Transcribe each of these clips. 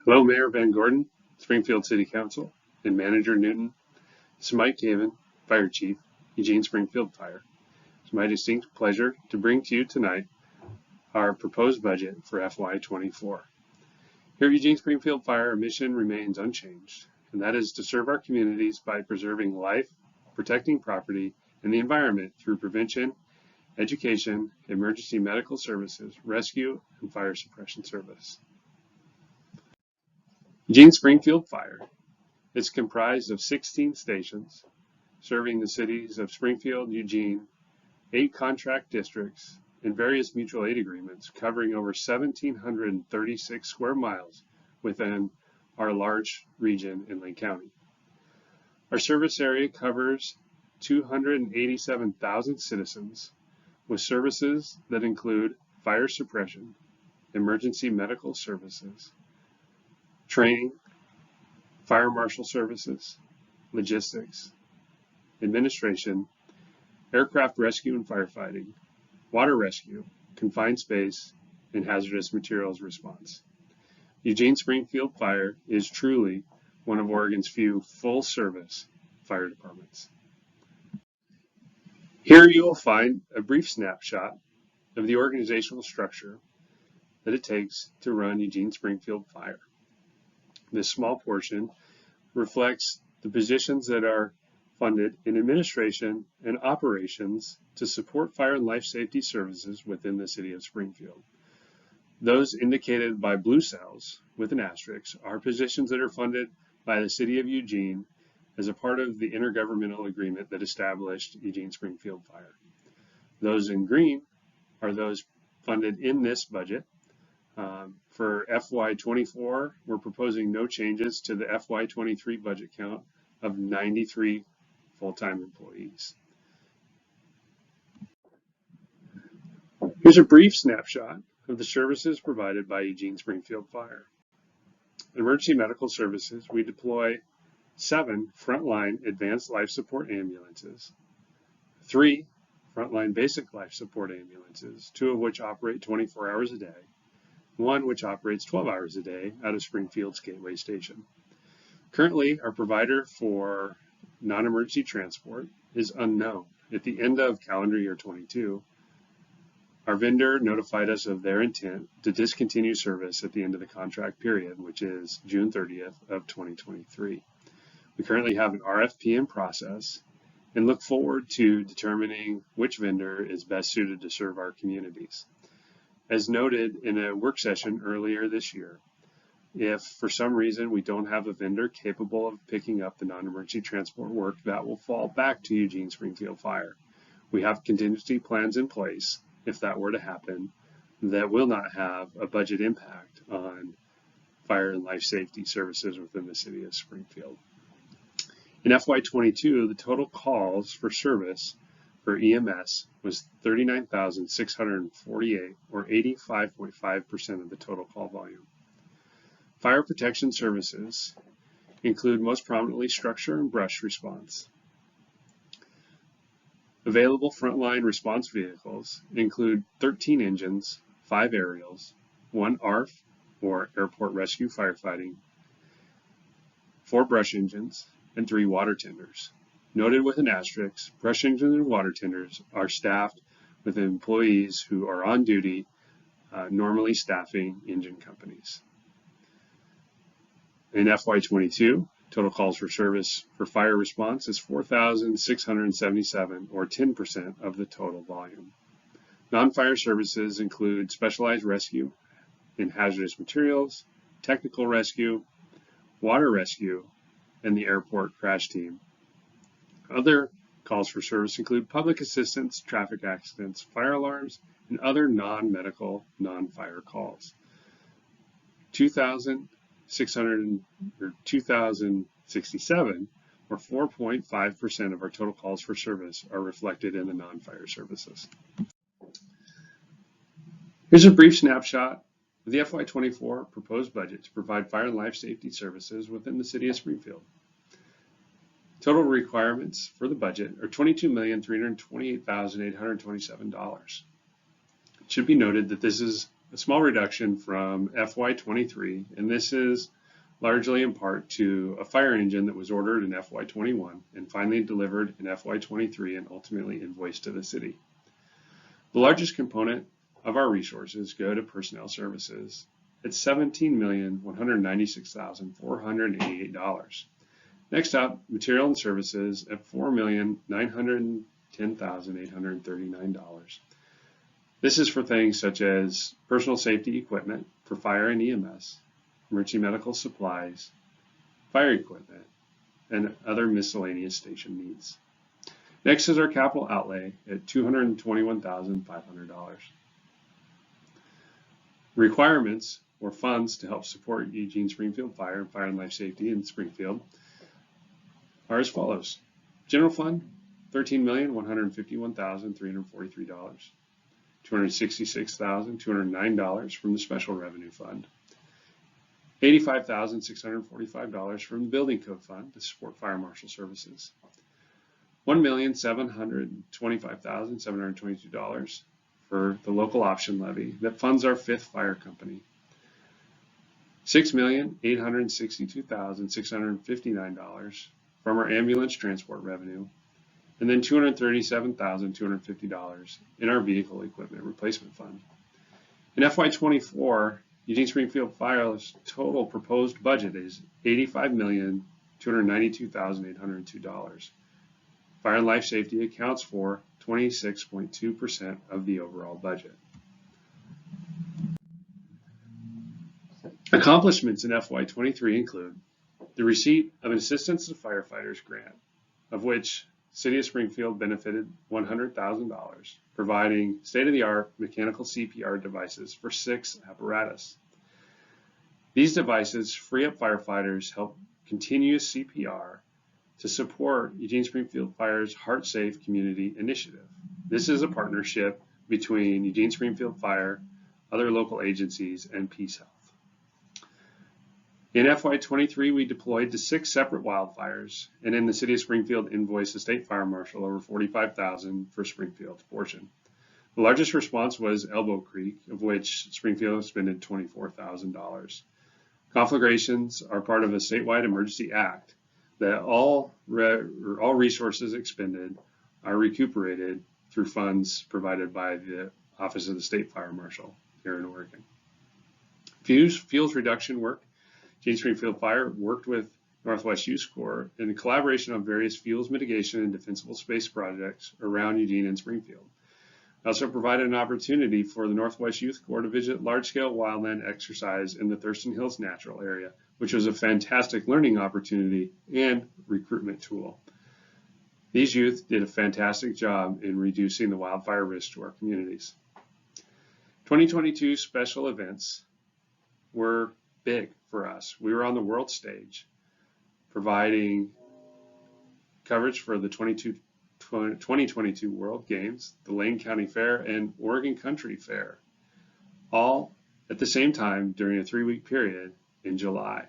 Hello, Mayor Van Gordon, Springfield City Council, and Manager Newton. This is Mike Haven, Fire Chief, Eugene Springfield Fire. It's my distinct pleasure to bring to you tonight our proposed budget for FY24. Here at Eugene Springfield Fire, our mission remains unchanged, and that is to serve our communities by preserving life, protecting property, and the environment through prevention, education, emergency medical services, rescue, and fire suppression service. Eugene Springfield Fire is comprised of 16 stations serving the cities of Springfield, Eugene, 8 contract districts, and various mutual aid agreements covering over 1,736 square miles within our large region in Lake County. Our service area covers 287,000 citizens with services that include fire suppression, emergency medical services, training, fire marshal services, logistics, administration, aircraft rescue and firefighting, water rescue, confined space, and hazardous materials response. Eugene Springfield Fire is truly one of Oregon's few full-service fire departments. Here you will find a brief snapshot of the organizational structure that it takes to run Eugene Springfield Fire. This small portion reflects the positions that are funded in administration and operations to support fire and life safety services within the city of Springfield. Those indicated by blue cells with an asterisk are positions that are funded by the city of Eugene as a part of the intergovernmental agreement that established Eugene Springfield Fire. Those in green are those funded in this budget. For FY24, we're proposing no changes to the FY23 budget count of 93 full-time employees. Here's a brief snapshot of the services provided by Eugene Springfield Fire. Emergency medical services, we deploy 7 frontline advanced life support ambulances, 3 frontline basic life support ambulances, 2 of which operate 24 hours a day, 1 which operates 12 hours a day out of Springfield's Gateway Station. Currently, our provider for non-emergency transport is unknown. At the end of calendar year 22, our vendor notified us of their intent to discontinue service at the end of the contract period, which is June 30th of 2023. We currently have an RFP in process and look forward to determining which vendor is best suited to serve our communities. As noted in a work session earlier this year, if for some reason we don't have a vendor capable of picking up the non-emergency transport work, that will fall back to Eugene Springfield Fire. We have contingency plans in place if that were to happen that will not have a budget impact on fire and life safety services within the city of Springfield. In FY22, the total calls for service for EMS was 39,648, or 85.5% of the total call volume. Fire protection services include most prominently structure and brush response. Available frontline response vehicles include 13 engines, 5 aerials, 1 ARF, or Airport Rescue Firefighting, 4 brush engines, and 3 water tenders. Noted with an asterisk, brush engines and water tenders are staffed with employees who are on duty, normally staffing engine companies. In FY22, total calls for service for fire response is 4,677, or 10% of the total volume. Non-fire services include specialized rescue in hazardous materials, technical rescue, water rescue, and the airport crash team. Other calls for service include public assistance, traffic accidents, fire alarms, and other non-medical, non-fire calls. 2,067, or 4.5% of our total calls for service are reflected in the non-fire services. Here's a brief snapshot of the FY24 proposed budget to provide fire and life safety services within the city of Springfield. Total requirements for the budget are $22,328,827. It should be noted that this is a small reduction from FY23, and this is largely in part to a fire engine that was ordered in FY21 and finally delivered in FY23 and ultimately invoiced to the city. The largest component of our resources go to personnel services at $17,196,488. Next up, material and services at $4,910,839. This is for things such as personal safety equipment for fire and EMS, emergency medical supplies, fire equipment, and other miscellaneous station needs. Next is our capital outlay at $221,500. Requirements or funds to help support Eugene Springfield Fire and Fire and Life Safety in Springfield are as follows. General Fund, $13,151,343. $266,209 from the Special Revenue Fund. $85,645 from the Building Code Fund to support fire marshal services. $1,725,722 for the local option levy that funds our 5th fire company. $6,862,659 from our ambulance transport revenue, and then $237,250 in our vehicle equipment replacement fund. In FY24, Eugene Springfield Fire's total proposed budget is $85,292,802. Fire and Life Safety accounts for 26.2% of the overall budget. Accomplishments in FY23 include the receipt of an Assistance to Firefighters grant, of which City of Springfield benefited $100,000, providing state-of-the-art mechanical CPR devices for 6 apparatus. These devices free up firefighters, help continuous CPR to support Eugene Springfield Fire's Heart Safe Community Initiative. This is a partnership between Eugene Springfield Fire, other local agencies, and Peace Health. In FY23, we deployed to 6 separate wildfires, and in the City of Springfield invoiced the State Fire Marshal over $45,000 for Springfield's portion. The largest response was Elbow Creek, of which Springfield expended $24,000. Conflagrations are part of a statewide emergency act that all resources expended are recuperated through funds provided by the Office of the State Fire Marshal here in Oregon. Fuels reduction work. Eugene Springfield Fire worked with Northwest Youth Corps in collaboration on various fuels mitigation and defensible space projects around Eugene and Springfield. I also provided an opportunity for the Northwest Youth Corps to visit large-scale wildland exercise in the Thurston Hills Natural Area, which was a fantastic learning opportunity and recruitment tool. These youth did a fantastic job in reducing the wildfire risk to our communities. 2022 special events were big for us. We were on the world stage, providing coverage for the 2022 World Games, the Lane County Fair, and Oregon Country Fair, all at the same time during a 3-week period in July.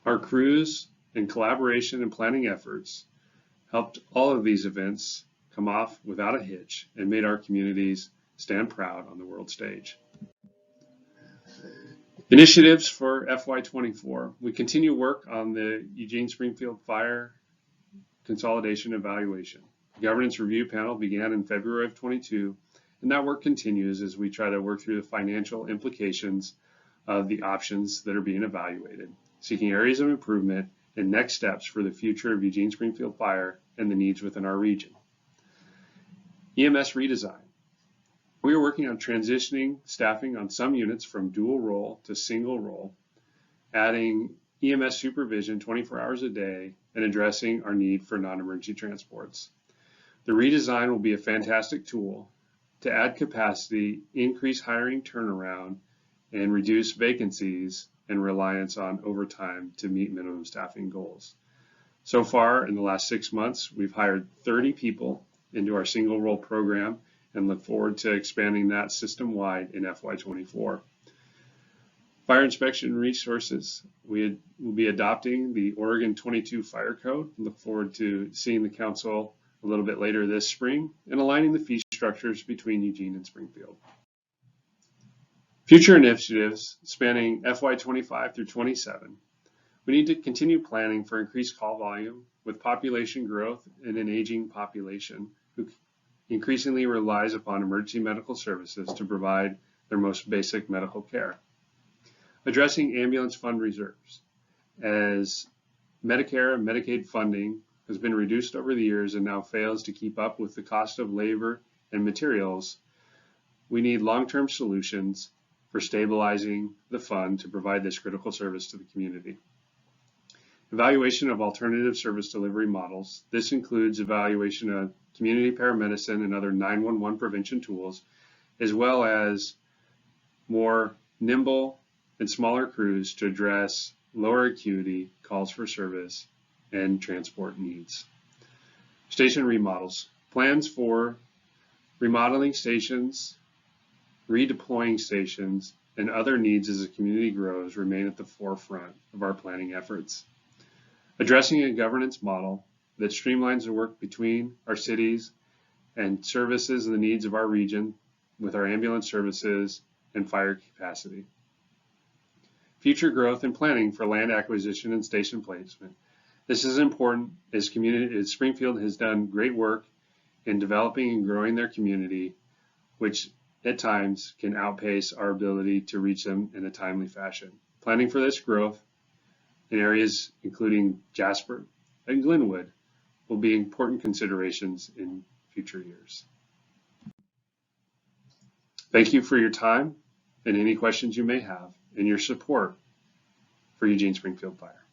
Our crews and collaboration and planning efforts helped all of these events come off without a hitch and made our communities stand proud on the world stage. Initiatives for FY24. We continue work on the Eugene Springfield Fire Consolidation Evaluation. The governance review panel began in February of 22, and that work continues as we try to work through the financial implications of the options that are being evaluated, seeking areas of improvement and next steps for the future of Eugene Springfield Fire and the needs within our region. EMS redesign. We are working on transitioning staffing on some units from dual role to single role, adding EMS supervision 24 hours a day, and addressing our need for non-emergency transports. The redesign will be a fantastic tool to add capacity, increase hiring turnaround, and reduce vacancies and reliance on overtime to meet minimum staffing goals. So far, in the last 6 months, we've hired 30 people into our single role program and look forward to expanding that system-wide in FY24. Fire inspection resources. We will be adopting the Oregon 22 Fire Code. Look forward to seeing the council a little bit later this spring and aligning the fee structures between Eugene and Springfield. Future initiatives spanning FY25 through 27. We need to continue planning for increased call volume with population growth and an aging population who increasingly relies upon emergency medical services to provide their most basic medical care. Addressing ambulance fund reserves. As Medicare and Medicaid funding has been reduced over the years and now fails to keep up with the cost of labor and materials, we need long-term solutions for stabilizing the fund to provide this critical service to the community. Evaluation of alternative service delivery models. This includes evaluation of community paramedicine and other 911 prevention tools, as well as more nimble and smaller crews to address lower acuity calls for service and transport needs. Station remodels. Plans for remodeling stations, redeploying stations, and other needs as the community grows remain at the forefront of our planning efforts. Addressing a governance model that streamlines the work between our cities and services the needs of our region with our ambulance services and fire capacity. Future growth and planning for land acquisition and station placement. This is important as Springfield has done great work in developing and growing their community, which at times can outpace our ability to reach them in a timely fashion. Planning for this growth in areas including Jasper and Glenwood will be important considerations in future years. Thank you for your time and any questions you may have and your support for Eugene Springfield Fire.